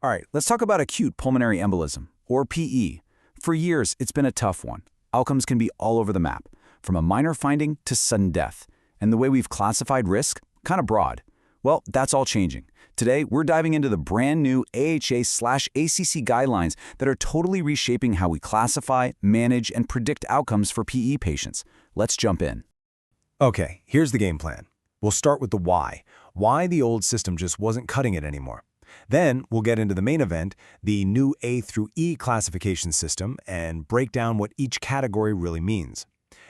All right, let's talk about acute pulmonary embolism, or PE. For years, it's been a tough one. Outcomes can be all over the map, from a minor finding to sudden death. And the way we've classified risk, kind of broad. Well, that's all changing. Today, we're diving into the brand new AHA/ACC guidelines that are totally reshaping how we classify, manage, and predict outcomes for PE patients. Let's jump in. Okay, here's the game plan. We'll start with the why. Why the old system just wasn't cutting it anymore. Then we'll get into the main event, the new A through E classification system, and break down what each category really means.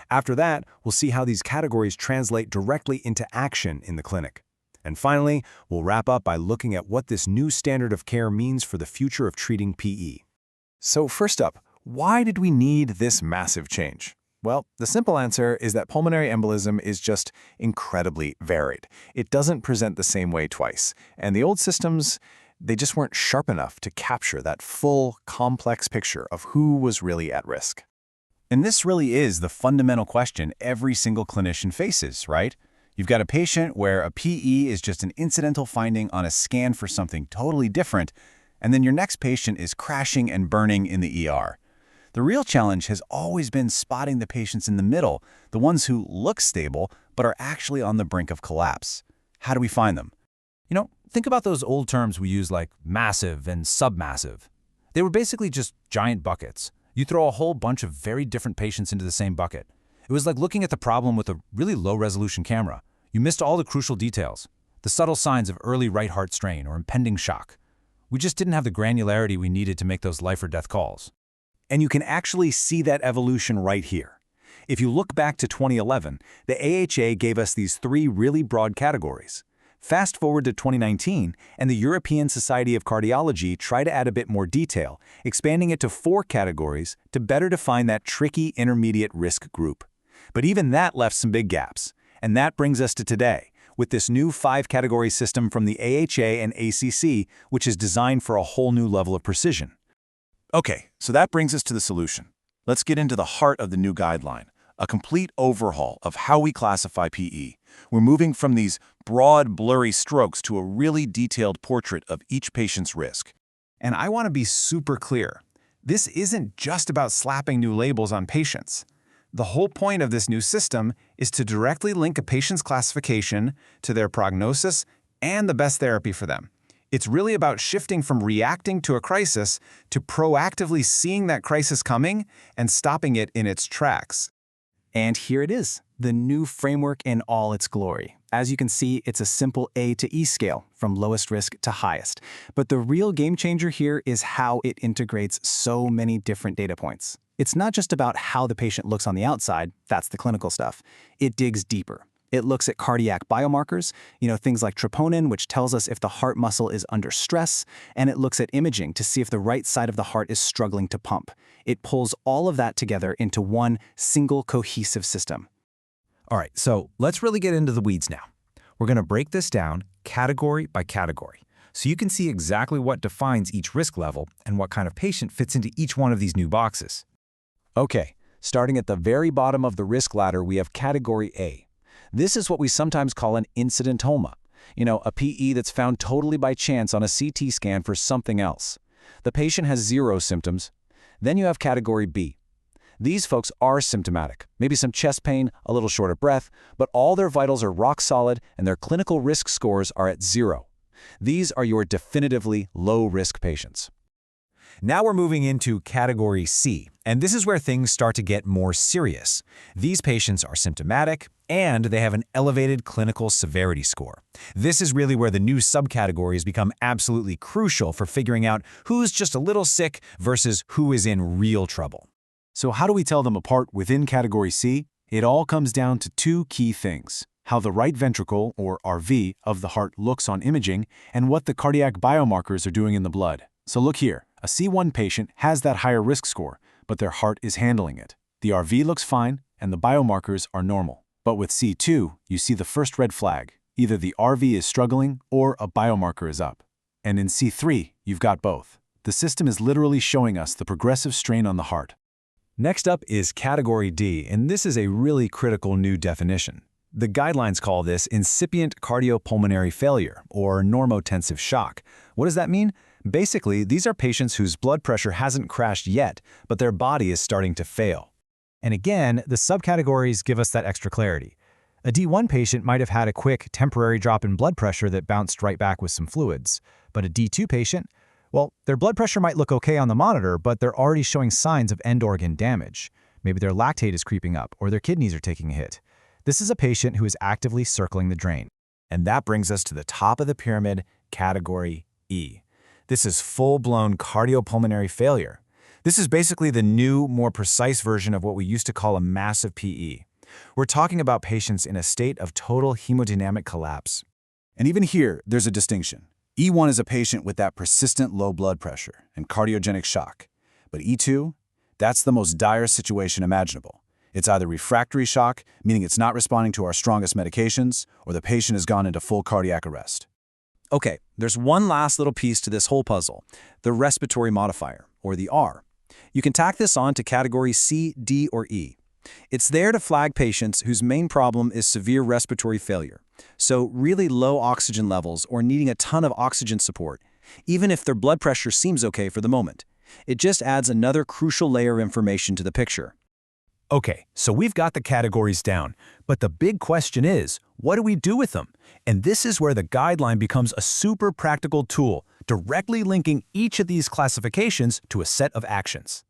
After that, we'll see how these categories translate directly into action in the clinic. And finally, we'll wrap up by looking at what this new standard of care means for the future of treating PE. So first up, why did we need this massive change? Well, the simple answer is that pulmonary embolism is just incredibly varied. It doesn't present the same way twice, and the old systems, they just weren't sharp enough to capture that full, complex picture of who was really at risk. And this really is the fundamental question every single clinician faces, right? You've got a patient where a PE is just an incidental finding on a scan for something totally different, and then your next patient is crashing and burning in the ER. The real challenge has always been spotting the patients in the middle, the ones who look stable but are actually on the brink of collapse. How do we find them? Think about those old terms we use like massive and submassive. They were basically just giant buckets. You throw a whole bunch of very different patients into the same bucket. It was like looking at the problem with a really low-resolution camera. You missed all the crucial details, the subtle signs of early right heart strain or impending shock. We just didn't have the granularity we needed to make those life-or-death calls. And you can actually see that evolution right here. If you look back to 2011, the AHA gave us these three really broad categories. Fast forward to 2019, and the European Society of Cardiology tried to add a bit more detail, expanding it to 4 categories to better define that tricky intermediate risk group. But even that left some big gaps. And that brings us to today, with this new 5-category system from the AHA and ACC, which is designed for a whole new level of precision. Okay, so that brings us to the solution. Let's get into the heart of the new guideline, a complete overhaul of how we classify PE. We're moving from these broad, blurry strokes to a really detailed portrait of each patient's risk. And I want to be super clear. This isn't just about slapping new labels on patients. The whole point of this new system is to directly link a patient's classification to their prognosis and the best therapy for them. It's really about shifting from reacting to a crisis to proactively seeing that crisis coming and stopping it in its tracks. And here it is, the new framework in all its glory. As you can see, it's a simple A to E scale, from lowest risk to highest. But the real game changer here is how it integrates so many different data points. It's not just about how the patient looks on the outside, that's the clinical stuff. It digs deeper. It looks at cardiac biomarkers, things like troponin, which tells us if the heart muscle is under stress, and it looks at imaging to see if the right side of the heart is struggling to pump. It pulls all of that together into one single cohesive system. All right, so let's really get into the weeds now. We're going to break this down category by category, so you can see exactly what defines each risk level and what kind of patient fits into each one of these new boxes. Okay, starting at the very bottom of the risk ladder, we have Category A. This is what we sometimes call an incidentoma, a PE that's found totally by chance on a CT scan for something else. The patient has 0 symptoms. Then you have Category B. These folks are symptomatic, maybe some chest pain, a little short of breath, but all their vitals are rock solid and their clinical risk scores are at 0. These are your definitively low-risk patients. Now we're moving into Category C, and this is where things start to get more serious. These patients are symptomatic, and they have an elevated clinical severity score. This is really where the new subcategories become absolutely crucial for figuring out who's just a little sick versus who is in real trouble. So how do we tell them apart within Category C? It all comes down to 2 key things: how the right ventricle, or RV, of the heart looks on imaging, and what the cardiac biomarkers are doing in the blood. So look here. A C1 patient has that higher risk score, but their heart is handling it. The RV looks fine, and the biomarkers are normal. But with C2, you see the first red flag. Either the RV is struggling or a biomarker is up. And in C3, you've got both. The system is literally showing us the progressive strain on the heart. Next up is Category D, and this is a really critical new definition. The guidelines call this incipient cardiopulmonary failure, or normotensive shock. What does that mean? Basically, these are patients whose blood pressure hasn't crashed yet, but their body is starting to fail. And again, the subcategories give us that extra clarity. A D1 patient might have had a quick, temporary drop in blood pressure that bounced right back with some fluids. But a D2 patient, well, their blood pressure might look okay on the monitor, but they're already showing signs of end organ damage. Maybe their lactate is creeping up, or their kidneys are taking a hit. This is a patient who is actively circling the drain. And that brings us to the top of the pyramid, category E. This is full-blown cardiopulmonary failure. This is basically the new, more precise version of what we used to call a massive PE. We're talking about patients in a state of total hemodynamic collapse. And even here, there's a distinction. E1 is a patient with that persistent low blood pressure and cardiogenic shock. But E2, that's the most dire situation imaginable. It's either refractory shock, meaning it's not responding to our strongest medications, or the patient has gone into full cardiac arrest. Okay, there's one last little piece to this whole puzzle, the respiratory modifier, or the R. You can tack this on to category C, D, or E. It's there to flag patients whose main problem is severe respiratory failure, so really low oxygen levels or needing a ton of oxygen support, even if their blood pressure seems okay for the moment. It just adds another crucial layer of information to the picture. Okay, so we've got the categories down, but the big question is, what do we do with them? And this is where the guideline becomes a super practical tool, directly linking each of these classifications to a set of actions.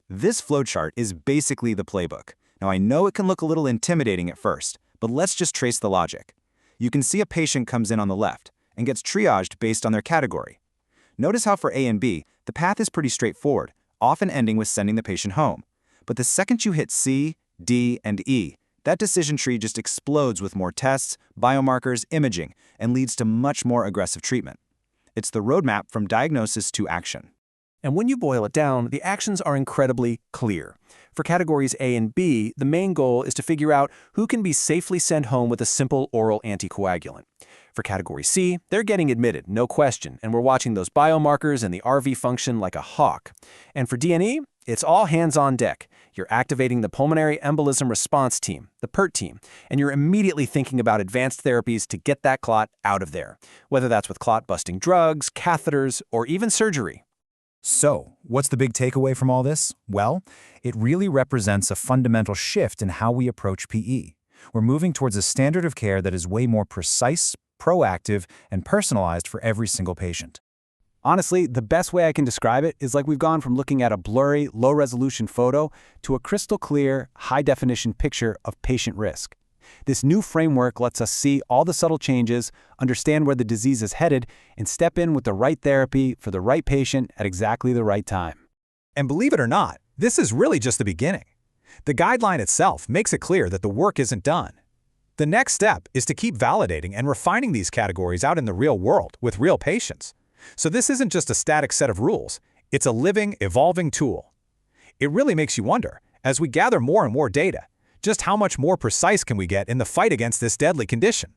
This flowchart is basically the playbook. Now I know it can look a little intimidating at first, but let's just trace the logic. You can see a patient comes in on the left and gets triaged based on their category. Notice how for A and B, the path is pretty straightforward, often ending with sending the patient home. But the second you hit C, D, and E, that decision tree just explodes with more tests, biomarkers, imaging, and leads to much more aggressive treatment. It's the roadmap from diagnosis to action. And when you boil it down, the actions are incredibly clear. For categories A and B, the main goal is to figure out who can be safely sent home with a simple oral anticoagulant. For category C, they're getting admitted, no question, and we're watching those biomarkers and the RV function like a hawk. And for D&E, it's all hands on deck. You're activating the pulmonary embolism response team, the PERT team, and you're immediately thinking about advanced therapies to get that clot out of there, whether that's with clot-busting drugs, catheters, or even surgery. So, what's the big takeaway from all this? Well, it really represents a fundamental shift in how we approach PE. We're moving towards a standard of care that is way more precise, proactive, and personalized for every single patient. Honestly, the best way I can describe it is like we've gone from looking at a blurry, low-resolution photo to a crystal-clear, high-definition picture of patient risk. This new framework lets us see all the subtle changes, understand where the disease is headed, and step in with the right therapy for the right patient at exactly the right time. And believe it or not, this is really just the beginning. The guideline itself makes it clear that the work isn't done. The next step is to keep validating and refining these categories out in the real world with real patients. So this isn't just a static set of rules, it's a living, evolving tool. It really makes you wonder, as we gather more and more data, just how much more precise can we get in the fight against this deadly condition?